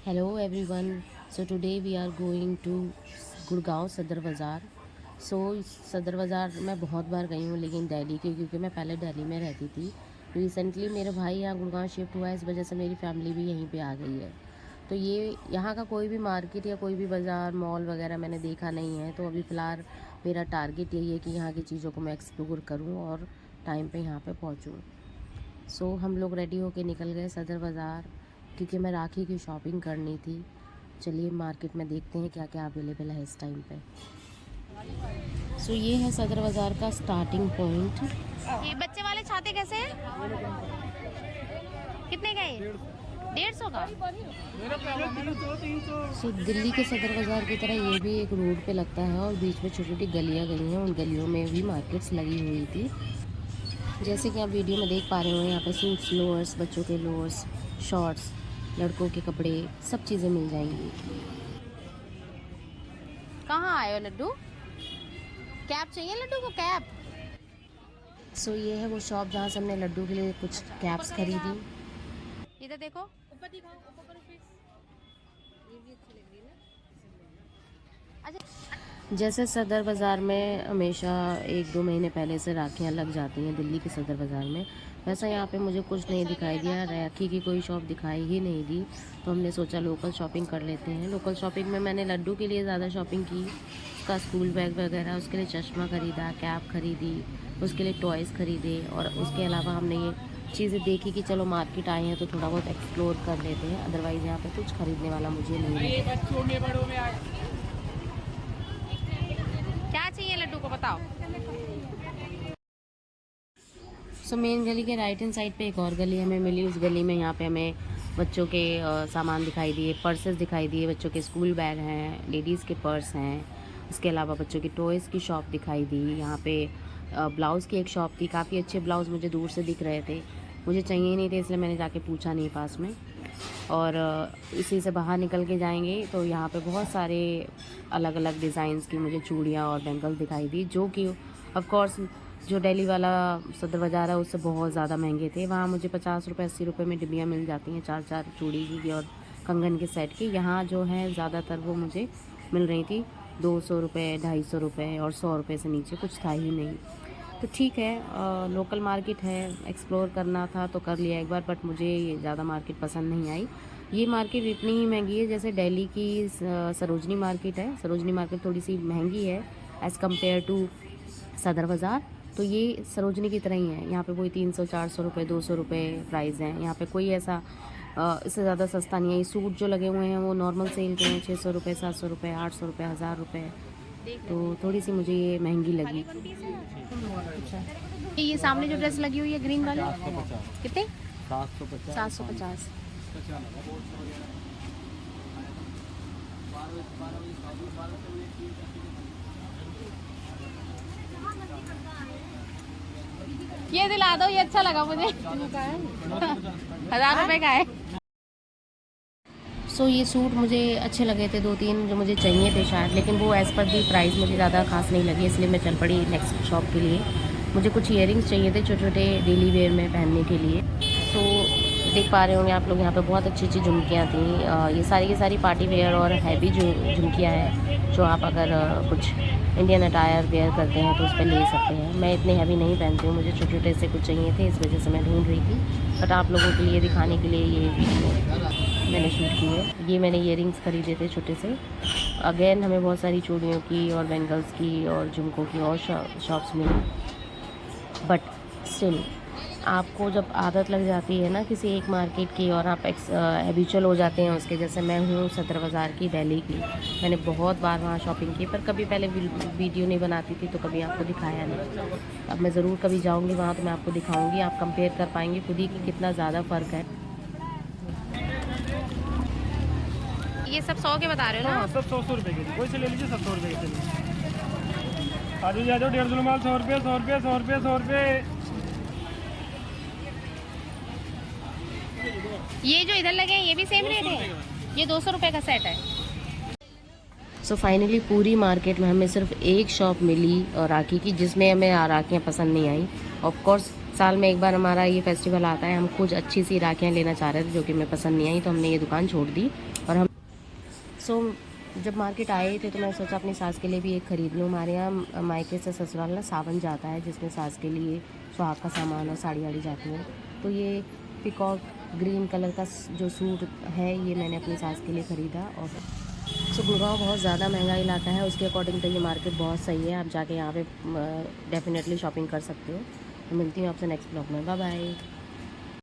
Hello everyone. So today we are going to Gurgaon सदर बाज़ार. सदर बाज़ार मैं बहुत बार गई हूँ, लेकिन दिल्ली की, क्योंकि मैं पहले दिल्ली में रहती थी. रिसेंटली मेरे भाई यहाँ गुड़गांव शिफ्ट हुआ है, इस वजह से मेरी फैमिली भी यहीं पे आ गई है. तो ये यहाँ का कोई भी मार्केट या कोई भी बाज़ार मॉल वगैरह मैंने देखा नहीं है. तो अभी फ़िलहाल मेरा टारगेट यही है कि यहाँ की चीज़ों को मैं एक्सप्लोर करूँ और टाइम पे यहाँ पे पहुँचूँ. हम लोग रेडी होके निकल गए सदर बाज़ार, क्योंकि मैं राखी की शॉपिंग करनी थी. चलिए मार्केट में देखते हैं क्या क्या अवेलेबल है इस टाइम पे. ये है सदर बाज़ार का स्टार्टिंग पॉइंट. ये बच्चे वाले छाते कैसे हैं? कितने का ये? 150 का. दिल्ली के सदर बाज़ार की तरह ये भी एक रोड पे लगता है और बीच में छोटी छोटी गलियाँ गई हैं. उन गलियों में भी मार्केट्स लगी हुई थी. जैसे कि आप वीडियो में देख पा रहे हो, यहाँ पे सूट्स, लोअर्स, बच्चों के लोअर्स, शॉर्ट्स, लड़कों के कपड़े, सब चीज़ें मिल जाएंगी. कहाँ आए हो लड्डू? कैप चाहिए लड्डू को? कैप. ये है वो शॉप जहाँ से हमने लड्डू के लिए कुछ कैप्स खरीदी. इधर देखो. जैसे सदर बाज़ार में हमेशा 1-2 महीने पहले से राखियाँ लग जाती हैं दिल्ली के सदर बाज़ार में, वैसा यहाँ पे मुझे कुछ नहीं दिखाई दिया. राखी की कोई शॉप दिखाई ही नहीं दी. तो हमने सोचा लोकल शॉपिंग कर लेते हैं. लोकल शॉपिंग में मैंने लड्डू के लिए ज़्यादा शॉपिंग की. उसका स्कूल बैग वगैरह, उसके लिए चश्मा ख़रीदा, कैप ख़रीदी, उसके लिए टॉयज़ ख़रीदे. और उसके अलावा हमने ये चीज़ें देखी कि चलो मार्केट आए हैं तो थोड़ा बहुत एक्सप्लोर कर लेते हैं. अदरवाइज़ यहाँ पर कुछ ख़रीदने वाला मुझे नहीं है. क्या चाहिए लड्डू को बताओ. मेन गली के राइट हैंड साइड पे एक और गली हमें मिली. उस गली में यहाँ पे हमें बच्चों के सामान दिखाई दिए, पर्सेस दिखाई दिए. बच्चों के स्कूल बैग हैं, लेडीज़ के पर्स हैं. उसके अलावा बच्चों की टॉयज़ की शॉप दिखाई दी. यहाँ पे ब्लाउज़ की एक शॉप थी. काफ़ी अच्छे ब्लाउज़ मुझे दूर से दिख रहे थे. मुझे चाहिए नहीं थे, इसलिए मैंने जाके पूछा नहीं पास में. और इसी से बाहर निकल के जाएंगे तो यहाँ पे बहुत सारे अलग अलग डिज़ाइंस की मुझे चूड़ियाँ और बैंगल्स दिखाई दी, जो कि ऑफ कोर्स जो दिल्ली वाला सदर बाज़ार है उससे बहुत ज़्यादा महंगे थे. वहाँ मुझे 50 रुपये 80 रुपये में डिब्बियाँ मिल जाती हैं 4-4 चूड़ी की और कंगन के सेट की. यहाँ जो है ज़्यादातर वो मुझे मिल रही थी 200 रुपये, 250 रुपये, और 100 रुपये से नीचे कुछ था ही नहीं. तो ठीक है, लोकल मार्केट है, एक्सप्लोर करना था तो कर लिया एक बार. बट मुझे ये ज़्यादा मार्केट पसंद नहीं आई. ये मार्केट इतनी ही महंगी है जैसे दिल्ली की सरोजनी मार्केट है. सरोजनी मार्केट थोड़ी सी महंगी है एज़ कम्पेयर टू सदर बाज़ार. तो ये सरोजनी की तरह ही है. यहाँ पे कोई 300-400 रुपये, 200 रुपये प्राइस हैं. यहाँ पे कोई ऐसा इससे ज़्यादा सस्ता नहीं है. ये सूट जो लगे हुए हैं वो नॉर्मल सेल के हैं 600 रुपये, 700 रुपये, 800 रुपये, 1000 रुपये. तो थोड़ी सी मुझे ये महंगी लगी. ये सामने जो ड्रेस लगी हुई है ग्रीन वाली, कितने? 750. ये दिला दो, ये अच्छा लगा मुझे. 1000 रुपये का है. ये सूट मुझे अच्छे लगे थे 2-3 जो मुझे चाहिए थे शायद, लेकिन वो एज़ पर दी प्राइस मुझे ज़्यादा खास नहीं लगी, इसलिए मैं चल पड़ी नेक्स्ट शॉप के लिए. मुझे कुछ इयरिंग्स चाहिए थे छोटे छोटे डेली वेयर में पहनने के लिए. देख पा रहे होंगे आप लोग यहाँ पे बहुत अच्छी अच्छी झुमकियाँ थी. ये सारी पार्टी वेयर और हैवी जो झुमकियाँ हैं, जो आप अगर कुछ इंडियन अटायर वेयर करते हैं तो उस पर ले सकते हैं. मैं इतने हैवी नहीं पहनती हूँ, मुझे छोटे छोटे से कुछ चाहिए थे, इस वजह से मैं ढूंढ रही थी. बट आप लोगों के लिए दिखाने के लिए ये वीडियो मैंने शूट की है. ये मैंने इयरिंग्स खरीदे थे छोटे से. अगेन हमें बहुत सारी चूड़ियों की और बैंगल्स की और झुमकों की और शॉप्स मिली. बट स्टिल आपको जब आदत लग जाती है ना किसी एक मार्केट की और आप हैबिचुअल हो जाते हैं उसके, जैसे मैं हूँ सदर बाज़ार की, दिल्ली की. मैंने बहुत बार वहाँ शॉपिंग की, पर कभी पहले वीडियो नहीं बनाती थी तो कभी आपको दिखाया नहीं. अब मैं ज़रूर कभी जाऊँगी वहाँ तो मैं आपको दिखाऊँगी. आप कंपेयर कर पाएंगे खुद ही कि कितना ज़्यादा फ़र्क है. ये सब 100 के बता रहे हो ना? हाँ, सब 100 रुपये के. कोई से ले लीजिए, सब 100 रुपये के चलिए. आज जा जाओ 150 माल 100 रुपये, 100 रुपये, 100 रुपये, 100 रुपये. ये जो इधर लगे हैं ये भी सेम रेट है? ये 200 रुपये का सेट है. फाइनली पूरी मार्केट में हमें सिर्फ एक शॉप मिली और राखी की, जिसमें हमें राखियाँ पसंद नहीं आई. ऑफ कोर्स साल में एक बार हमारा ये फेस्टिवल आता है। हम कुछ अच्छी सी राखियाँ लेना चाह रहे थे जो कि हमें पसंद नहीं आई, तो हमने ये दुकान छोड़ दी। और हम जब मार्केट आए थे तो मैं सोचा अपनी सास के लिए भी एक ख़रीद लूँ। हमारे यहाँ मायके से ससुराल ना सावन जाता है, जिसमें सास के लिए सुहाग का सामान और साड़ी वाड़ी जाती है। तो ये पिकॉक ग्रीन कलर का जो सूट है ये मैंने अपनी सास के लिए ख़रीदा। और गुड़गांव बहुत ज़्यादा महंगा इलाका है, उसके अकॉर्डिंग तो ये मार्केट बहुत सही है। आप जाके यहाँ पे डेफिनेटली शॉपिंग कर सकते हो। तो मिलती हूँ आपसे नेक्स्ट ब्लॉग में। Bye bye.